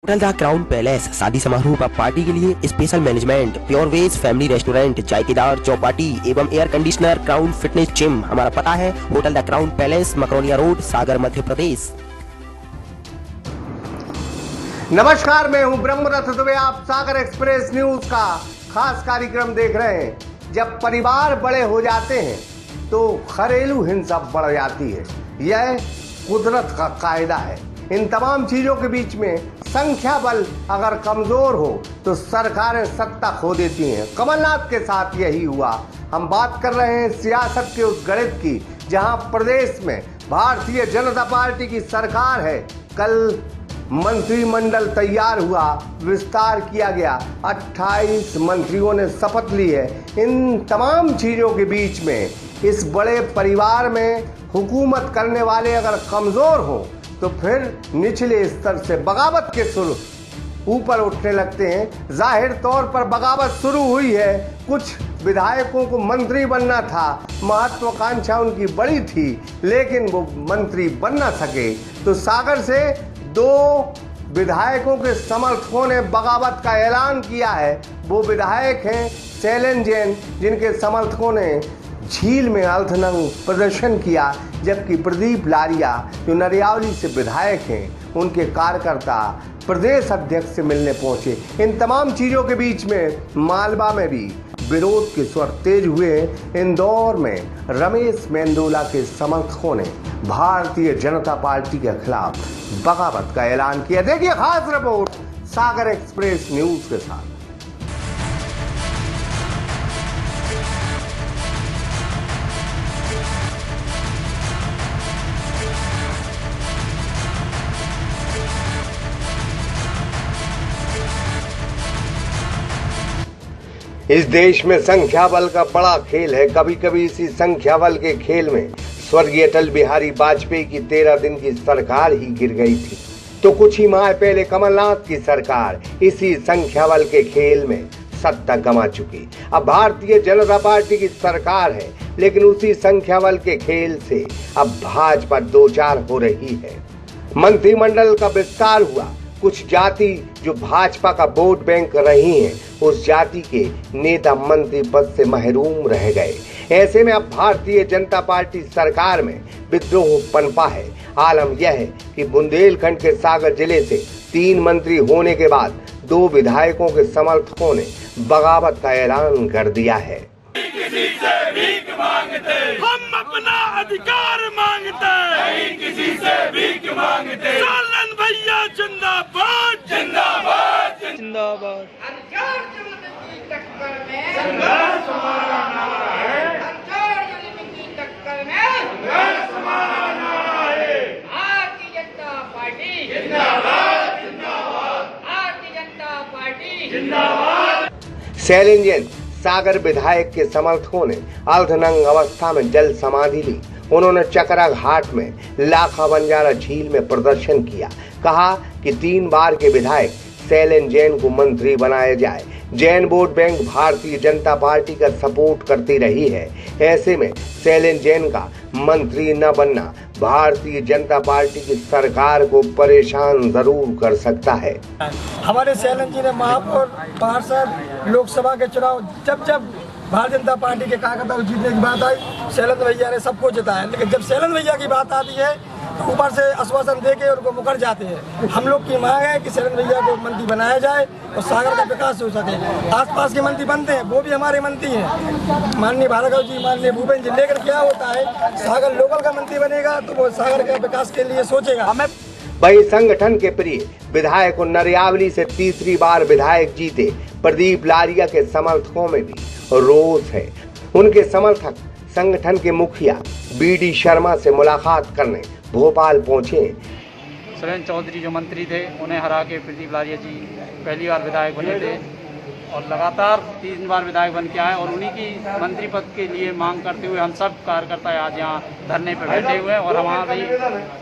Hotel the crown palace शादी समारोह व पार्टी के लिए special management, pure veg family restaurant, चायकेदार चौपाटी एवं air conditioner, crown fitness gym. हमारा पता है hotel the crown palace, Makronia road, Sagar, Madhya Pradesh. नमस्कार, मैं हूं ब्रह्मरथ दुबे। आप सागर एक्सप्रेस न्यूज का खास कार्यक्रम देख रहे हैं। जब परिवार बड़े हो जाते हैं तो घरेलू हिंसा बढ़ जाती है। यह कुदरत का कायदा है। इन तमाम चीजों के बीच में संख्या बल अगर कमजोर हो तो सरकारें सत्ता खो देती हैं। कमलनाथ के साथ यही हुआ। हम बात कर रहे हैं सियासत के उस गणित की जहां प्रदेश में भारतीय जनता पार्टी की सरकार है। कल मंत्रिमंडल तैयार हुआ, विस्तार किया गया, 28 मंत्रियों ने शपथ ली है। इन तमाम चीजों के बीच में इस बड़े परिवार में हुकूमत करने वाले अगर कमजोर हो तो फिर निचले स्तर से बगावत के सुर ऊपर उठने लगते हैं। जाहिर तौर पर बगावत शुरू हुई है। कुछ विधायकों को मंत्री बनना था, महत्वाकांक्षा उनकी बड़ी थी, लेकिन वो मंत्री बन ना सके। तो सागर से 2 विधायकों के समर्थकों ने बगावत का ऐलान किया है। वो विधायक हैं शैलेंद्र जैन, जिनके समर्थकों ने झील में अर्धनग्न प्रदर्शन किया, जबकि प्रदीप लारिया जो नरियावली से विधायक हैं, उनके कार्यकर्ता प्रदेश अध्यक्ष से मिलने पहुंचे। इन तमाम चीजों के बीच में मालवा में भी विरोध के स्वर तेज हुए हैं। इंदौर में रमेश मेंदोला के समर्थकों ने भारतीय जनता पार्टी के खिलाफ बगावत का ऐलान किया। देखिए खास रिपोर्ट सागर एक्सप्रेस न्यूज के साथ। इस देश में संख्या बल का बड़ा खेल है। कभी कभी इसी संख्या बल के खेल में स्वर्गीय अटल बिहारी वाजपेयी की 13 दिन की सरकार ही गिर गई थी। तो कुछ ही माह पहले कमलनाथ की सरकार इसी संख्या बल के खेल में सत्ता गंवा चुकी। अब भारतीय जनता पार्टी की सरकार है, लेकिन उसी संख्या बल के खेल से अब भाजपा 2-4 हो रही है। मंत्रिमंडल का विस्तार हुआ। कुछ जाति जो भाजपा का वोट बैंक रही हैं, उस जाति के नेता मंत्री पद से महरूम रह गए। ऐसे में अब भारतीय जनता पार्टी सरकार में विद्रोह पनपा है। आलम यह है कि बुंदेलखंड के सागर जिले से 3 मंत्री होने के बाद 2 विधायकों के समर्थकों ने बगावत का ऐलान कर दिया है। किसी से भीख मांगते, हम अपना अधिकार मांगते, नहीं किसी से भीख मांगते। सोलन भैया जिंदाबाद, जिंदाबाद, जिंदाबाद। अंजार जुल्म की टक्कर में संघर्ष हमारा नारा है, अंजार जुल्म की टक्कर में संघर्ष हमारा नारा है। भारतीय जनता पार्टी जिंदाबाद, जिंदाबाद, भारतीय जनता पार्टी जिंदाबाद। शैलेंद्र जैन सागर विधायक के समर्थकों ने अर्धनग्न अवस्था में जल समाधि ली। उन्होंने चकरा घाट में लाखा बंजारा झील में प्रदर्शन किया। कहा कि 3 बार के विधायक शैलेंद्र जैन को मंत्री बनाया जाए। Jain vote bank Bharatiya Janata party का सपोर्ट करती रही है। ऐसे में शैलेंद्र जैन का मंत्री न बनना भारतीय जनता पार्टी की सरकार को परेशान जरूर कर सकता है। हमारे शैलेंद्र जी ने महापौर, पार्षद, लोकसभा के चुनाव जब भारतीय जनता पार्टी के कार्यकर्ताओं जीतने की बात आई, शैलेंद्र भैया ने सबको जिताया। लेकिन जब शैलेंद्र भैया की बात आती है तो ऊपर से आश्वासन देके उनको मुकर जाते हैं। हम लोग की मांग है कि शैलेंद्र भैया को मंत्री बनाया जाए और सागर का विकास हो सके। आसपास के मंत्री बनते हैं, वो भी हमारे मंत्री हैं, माननीय भार्गव जी, माननीय भूपेंद्र जी। लेकर क्या होता है, सागर लोकल का मंत्री बनेगा तो वो सागर के विकास के लिए सोचेगा। वही संगठन के प्रिय विधायक नरियावली से 3री बार विधायक जीते प्रदीप लारिया के समर्थकों में भी रोष है। उनके समर्थक संगठन के मुखिया BD शर्मा से मुलाकात करने भोपाल पहुंचे। सुरेंद्र चौधरी जो मंत्री थे, उन्हें हरा के प्रदीप लारिया जी पहली बार विधायक बने थे और लगातार 3 बार विधायक बन के आए और उन्हीं की मंत्री पद के लिए मांग करते हुए हम सब कार्यकर्ता आज यहाँ धरने पर बैठे हुए हैं और हमारी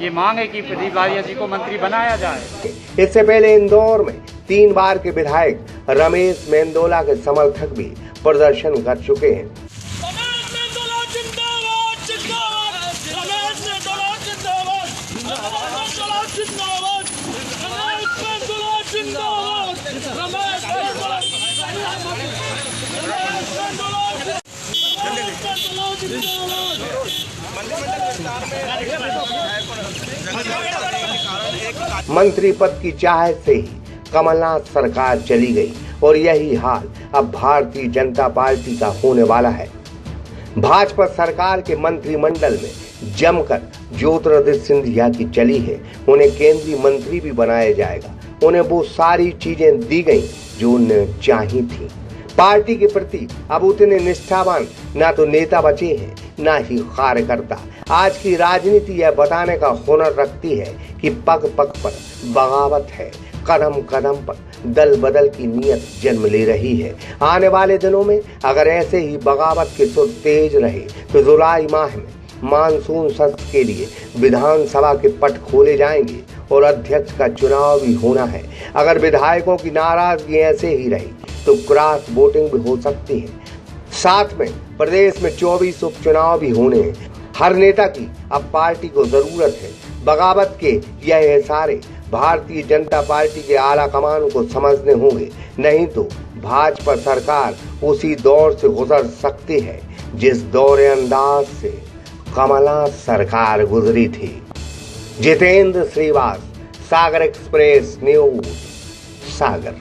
ये मांग है कि प्रदीप लारिया जी को मंत्री बनाया जाए। इससे पहले इंदौर में 3 बार के विधायक रमेश मेंदोला के समर्थक भी प्रदर्शन कर चुके हैं। मंत्री पद की चाहत से ही कमलनाथ सरकार चली गई और यही हाल अब भारतीय जनता पार्टी का होने वाला है। भाजपा सरकार के मंत्रिमंडल में जमकर ज्योतिरादित्य सिंधिया की चली है। उन्हें केंद्रीय मंत्री भी बनाया जाएगा। उन्हें वो सारी चीजें दी गई जो उन्हें चाहिए थी। पार्टी के प्रति अब उतने निष्ठावान ना तो नेता बचे हैं ना ही कार्यकर्ता। आज की राजनीति यह बताने का हुनर रखती है कि पग पग पर बगावत है, कदम कदम पर दल बदल की नीयत जन्म ले रही है। आने वाले दिनों में अगर ऐसे ही बगावत के सुर तेज रहे तो जुलाई माह में मानसून सत्र के लिए विधानसभा के पट खोले जाएंगे और अध्यक्ष का चुनाव भी होना है। अगर विधायकों की नाराजगी ऐसे ही रही तो क्रॉस वोटिंग भी हो सकती है। साथ में प्रदेश में 24 उपचुनाव भी होने हैं। हर नेता की अब पार्टी को जरूरत है। बगावत के यह इशारे भारतीय जनता पार्टी के आला कमान को समझने होंगे, नहीं तो भाजपा सरकार उसी दौर से गुजर सकती है जिस दौरे अंदाज से कमलनाथ सरकार गुजरी थी। जितेंद्र श्रीवास, सागर एक्सप्रेस न्यूज, सागर।